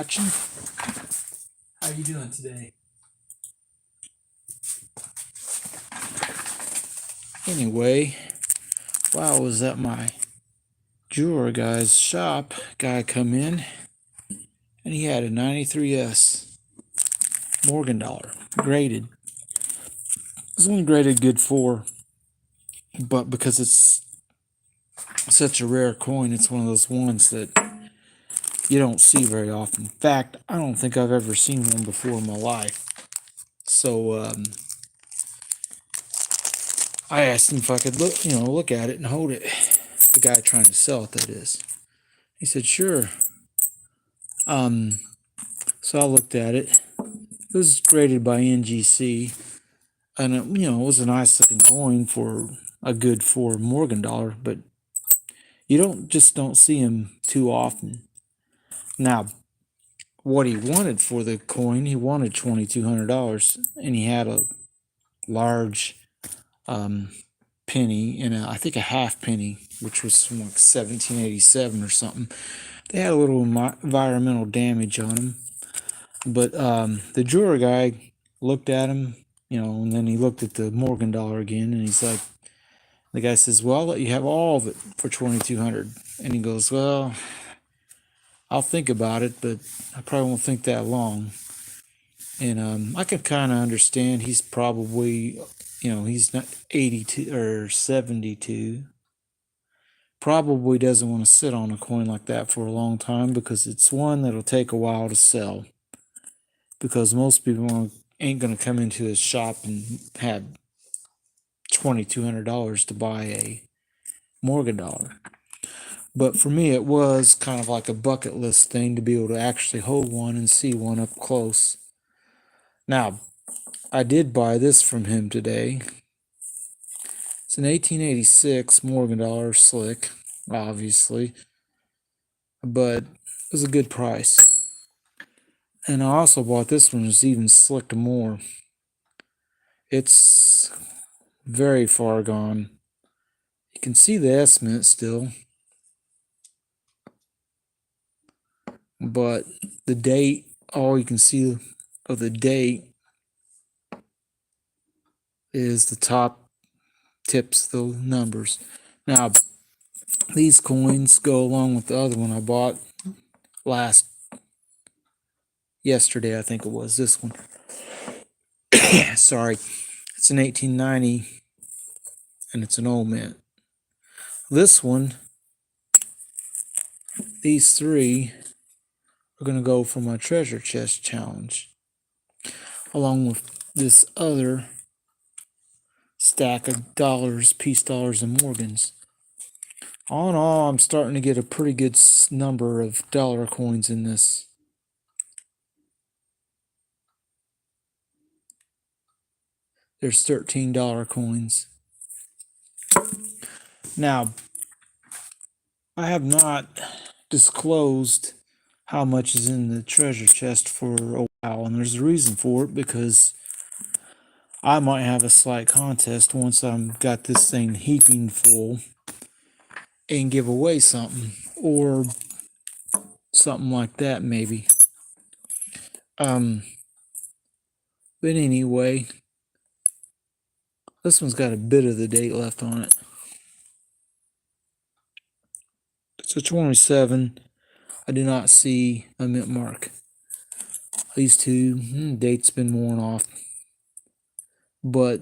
Action. How you doing today? Anyway, while I was at my jeweler guy's shop, guy come in and he had a 93S Morgan dollar graded. It's only graded good 4, but because it's such a rare coin, it's one of those ones that you don't see very often. In fact, I don't think I've ever seen one before in my life. So I asked him if I could look at it and hold it. The guy trying to sell it, that is. He said, sure. So I looked at it. It was graded by NGC, and it was a nice looking coin for a good 4 Morgan dollar, but you don't see him too often. Now, what he wanted for the coin, he wanted $2,200, and he had a large penny and I think a half penny, which was from like 1787 or something. They had a little environmental damage on them. But the jeweler guy looked at him, and then he looked at the Morgan dollar again, and he's like, the guy says, well, I'll let you have all of it for $2,200. And he goes, well, I'll think about it, but I probably won't think that long. And I can kind of understand he's probably, he's not 82 or 72. Probably doesn't want to sit on a coin like that for a long time because it's one that'll take a while to sell. Because most people ain't going to come into his shop and have $2,200 to buy a Morgan dollar. But for me, it was kind of like a bucket list thing to be able to actually hold one and see one up close. Now, I did buy this from him today. It's an 1886 Morgan dollar slick, obviously, but it was a good price. And I also bought this one, it's even slicked more. It's very far gone. You can see the estimate still, but the date, all you can see of the date is the top tips, the numbers. Now, these coins go along with the other one I bought yesterday, I think it was, this one. Sorry, it's an 1890 and it's an old mint. This one, these three are going to go for my treasure chest challenge, along with this other stack of dollars, peace dollars, and Morgans. All in all, I'm starting to get a pretty good number of dollar coins in this. There's $13 coins. Now, I have not disclosed how much is in the treasure chest for a while, and there's a reason for it, because I might have a slight contest once I've got this thing heaping full and give away something, or something like that, maybe. But anyway, this one's got a bit of the date left on it. It's a 27. I do not see a mint mark. These two, date's been worn off. But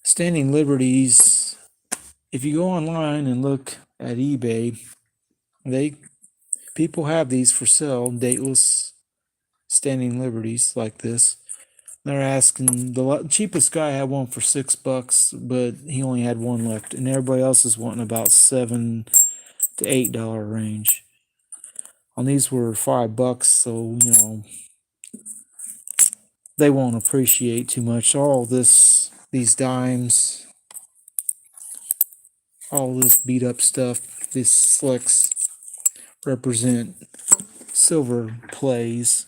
Standing Liberties, if you go online and look at eBay, people have these for sale, dateless Standing Liberties like this. They're asking, the cheapest guy had one for $6, but he only had one left, and everybody else is wanting about $7 to $8 range. On these were $5, so they won't appreciate too much. All these dimes, all this beat up stuff, these slicks represent silver plays,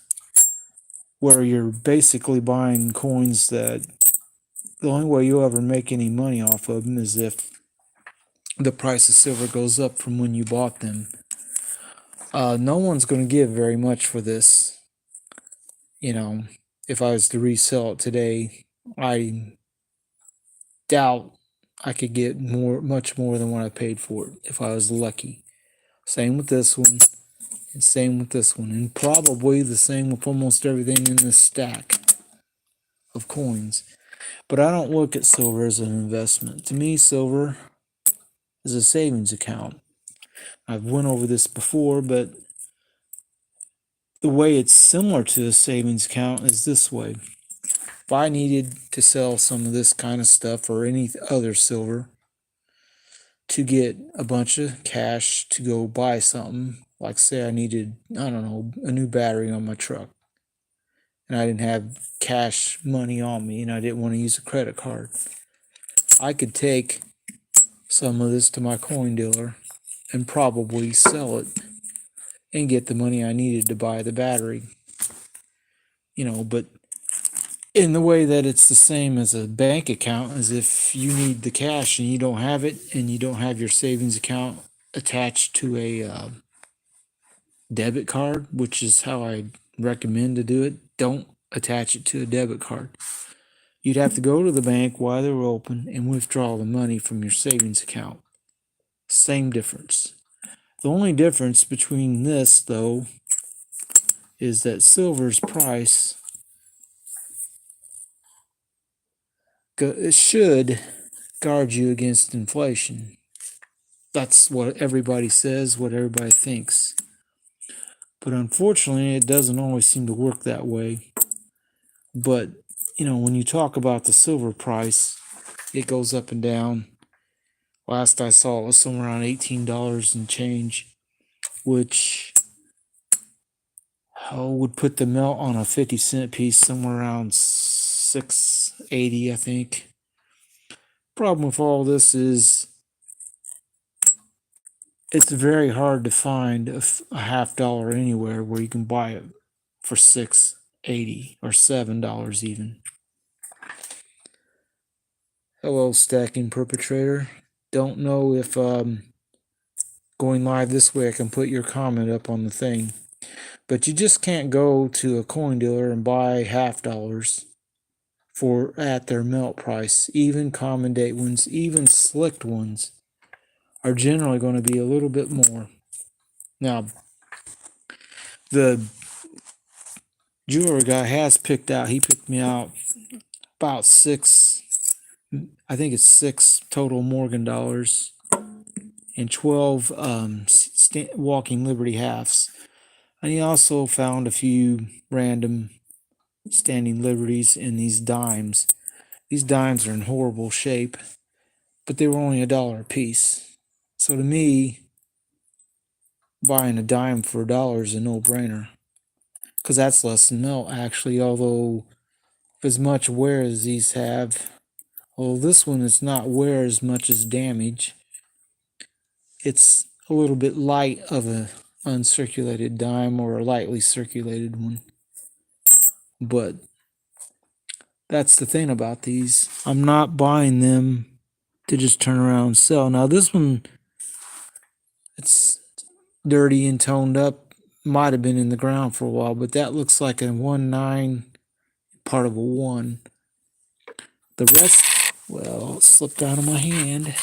where you're basically buying coins that the only way you'll ever make any money off of them is if the price of silver goes up from when you bought them. No one's going to give very much for this. You know, if I was to resell it today, I doubt I could get much more than what I paid for it if I was lucky. Same with this one, and same with this one, and probably the same with almost everything in this stack of coins. But I don't look at silver as an investment. To me, silver is a savings account. I've went over this before, but the way it's similar to a savings account is this way. If I needed to sell some of this kind of stuff or any other silver to get a bunch of cash to go buy something, like say I needed, I don't know, a new battery on my truck, and I didn't have cash money on me and I didn't want to use a credit card, I could take some of this to my coin dealer and probably sell it and get the money I needed to buy the battery. But in the way that it's the same as a bank account, as if you need the cash and you don't have it and you don't have your savings account attached to a debit card, which is how I recommend to do it. Don't attach it to a debit card. You'd have to go to the bank while they're open and withdraw the money from your savings account. Same difference. The only difference between this, though, is that silver's price should guard you against inflation. That's what everybody says, what everybody thinks. But unfortunately, it doesn't always seem to work that way. But, when you talk about the silver price, it goes up and down. Last I saw, it was somewhere around $18 and change, which would put the melt on a 50-cent piece somewhere around $6.80, I think. Problem with all this is it's very hard to find a $50 anywhere where you can buy it for $6.80 or $7 even. Hello, Stacking Perpetrator. Don't know if going live this way I can put your comment up on the thing. But you just can't go to a coin dealer and buy $50 at their melt price. Even common date ones, even slicked ones, are generally going to be a little bit more. Now, the jeweler guy has he picked me out about six total Morgan dollars and 12 Walking Liberty halves. And he also found a few random Standing Liberties in these dimes. These dimes are in horrible shape, but they were only $1 a piece. So to me, buying a dime for $1 is a no-brainer, because that's less than melt, actually, although as much wear as these have, well, this one is not wear as much as damage. It's a little bit light of a uncirculated dime or a lightly circulated one. But that's the thing about these. I'm not buying them to just turn around and sell. Now this one, it's dirty and toned up. Might have been in the ground for a while, but that looks like a 1-9 part of a 1. The rest, well, it slipped out of my hand.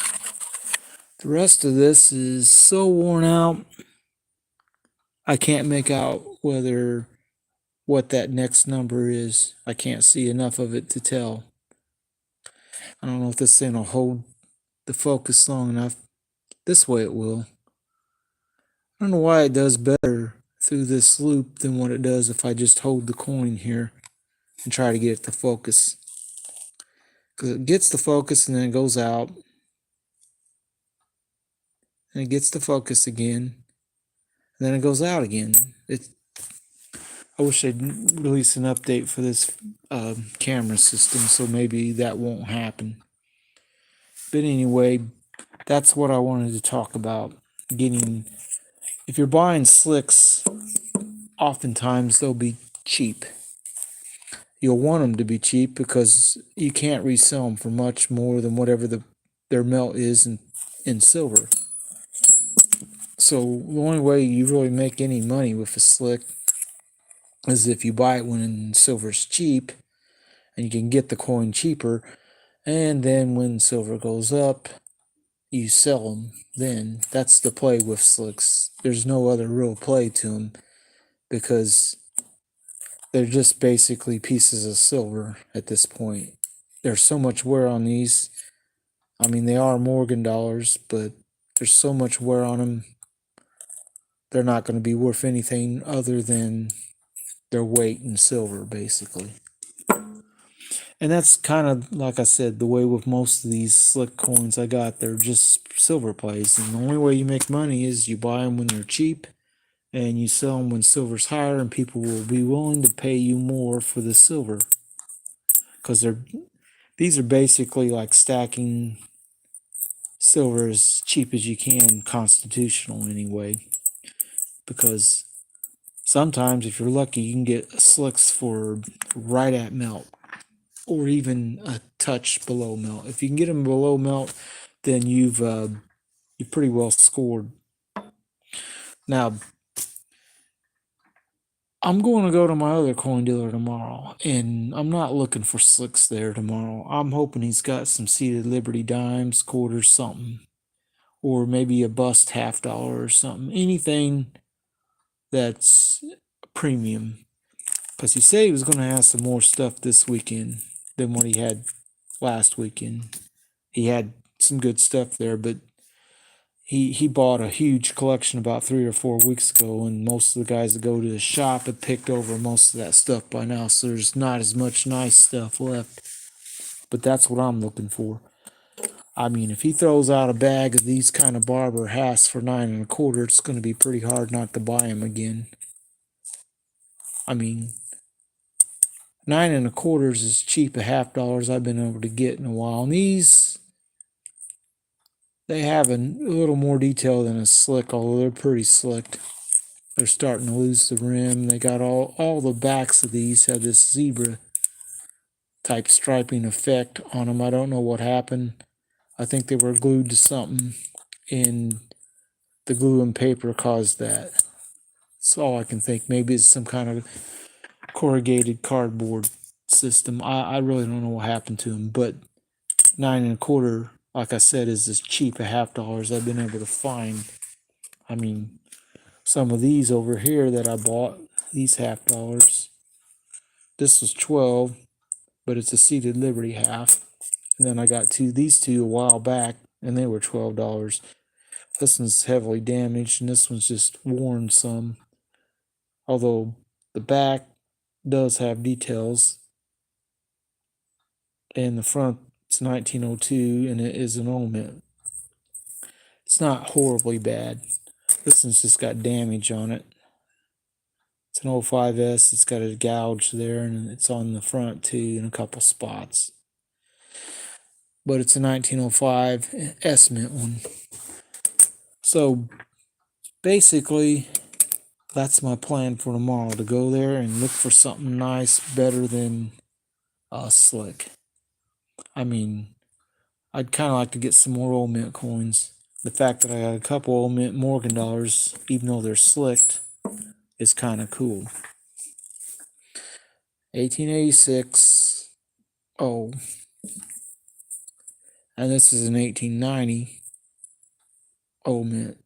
The rest of this is so worn out, I can't make out what that next number is. I can't see enough of it to tell. I don't know if this thing will hold the focus long enough. This way it will. I don't know why it does better through this loop than what it does if I just hold the coin here and try to get it to focus. Because it gets the focus and then it goes out. And it gets the focus again. And then it goes out again. I wish I'd release an update for this camera system, so maybe that won't happen. But anyway, that's what I wanted to talk about. If you're buying slicks, oftentimes they'll be cheap. You'll want them to be cheap because you can't resell them for much more than whatever their melt is in silver. So the only way you really make any money with a slick is if you buy it when silver's cheap and you can get the coin cheaper, and then when silver goes up, you sell them. Then that's the play with slicks. There's no other real play to them because they're just basically pieces of silver at this point. There's so much wear on these. I mean, they are Morgan dollars, but there's so much wear on them. They're not going to be worth anything other than their weight in silver, basically. And that's kind of, like I said, the way with most of these slick coins I got. They're just silver plays. And the only way you make money is you buy them when they're cheap and you sell them when silver's higher, and people will be willing to pay you more for the silver. Because these are basically like stacking silver as cheap as you can, constitutional anyway. Because sometimes, if you're lucky, you can get slicks for right at melt, or even a touch below melt. If you can get them below melt, then you've pretty well scored. Now, I'm going to go to my other coin dealer tomorrow, and I'm not looking for slicks there tomorrow. I'm hoping he's got some seated Liberty dimes, quarters, something, or maybe a bust $50 or something. Anything that's premium. Because he said he was going to have some more stuff this weekend than what he had last weekend. He had some good stuff there, but he bought a huge collection about 3 or 4 weeks ago, and most of the guys that go to the shop have picked over most of that stuff by now, so there's not as much nice stuff left. But that's what I'm looking for. I mean, if he throws out a bag of these kind of Barber Hass for 9 1/4, it's going to be pretty hard not to buy him again. I mean, 9 1/4 is as cheap a $50 I've been able to get in a while. And these, they have a little more detail than a slick, although they're pretty slick. They're starting to lose the rim. They got all the backs of these have this zebra type striping effect on them. I don't know what happened. I think they were glued to something, and the glue and paper caused that. That's all I can think. Maybe it's some kind of corrugated cardboard system. I really don't know what happened to them, but 9 1/4, like I said, is as cheap a $50 I've been able to find. I mean, some of these over here that I bought, these $50, this was 12, but it's a seated Liberty half. And then I got these two a while back, and they were $12. This one's heavily damaged, and this one's just worn some. Although the back does have details, and the front, it's 1902, and it is an old mint. It's not horribly bad. This one's just got damage on it. It's an 05S. It's got a gouge there, and it's on the front too in a couple spots. But it's a 1905 S mint one. So basically, that's my plan for tomorrow, to go there and look for something nice, better than slick. I mean, I'd kind of like to get some more old mint coins. The fact that I got a couple old mint Morgan dollars, even though they're slicked, is kind of cool. 1886. Oh. And this is an 1890 old mint.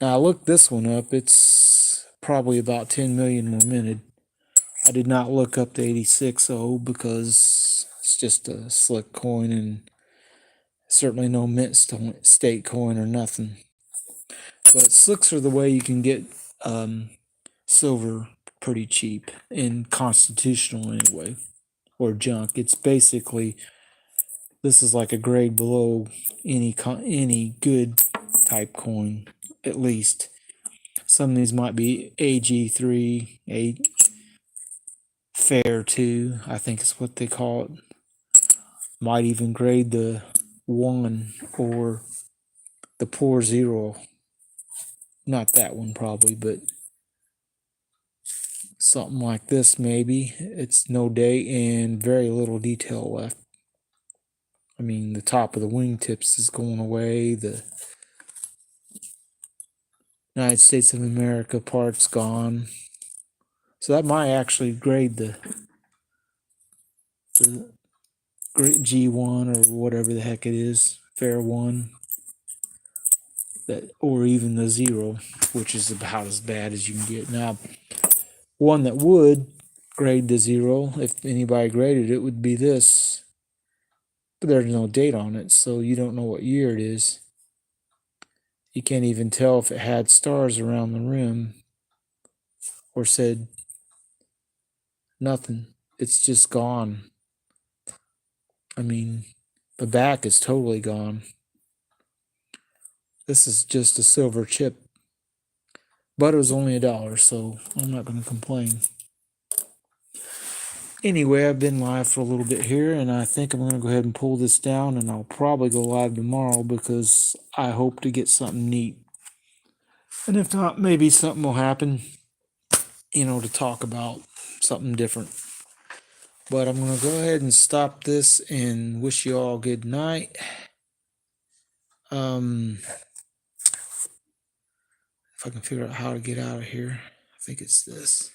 Now I looked this one up. It's probably about 10 million more minted. I did not look up the 86O because it's just a slick coin, and certainly no mint state coin or nothing. But slicks are the way you can get silver pretty cheap, in constitutional anyway, or junk. It's basically, this is like a grade below any good type coin, at least. Some of these might be AG3, Fair 2, I think is what they call it. Might even grade the 1 or the Poor 0. Not that one probably, but something like this maybe. It's no date and very little detail left. I mean, the top of the wingtips is going away. United States of America part's gone. So that might actually grade the G1 or whatever the heck it is, Fair 1, that, or even the 0, which is about as bad as you can get. Now, one that would grade the 0, if anybody graded it, would be this. But there's no date on it, so you don't know what year it is. You can't even tell if it had stars around the rim or said nothing. It's just gone. I mean, the back is totally gone. This is just a silver chip. But it was only $1, so I'm not going to complain. Anyway, I've been live for a little bit here, and I think I'm going to go ahead and pull this down, and I'll probably go live tomorrow because I hope to get something neat. And if not, maybe something will happen, to talk about something different. But I'm going to go ahead and stop this and wish you all good night. If I can figure out how to get out of here, I think it's this.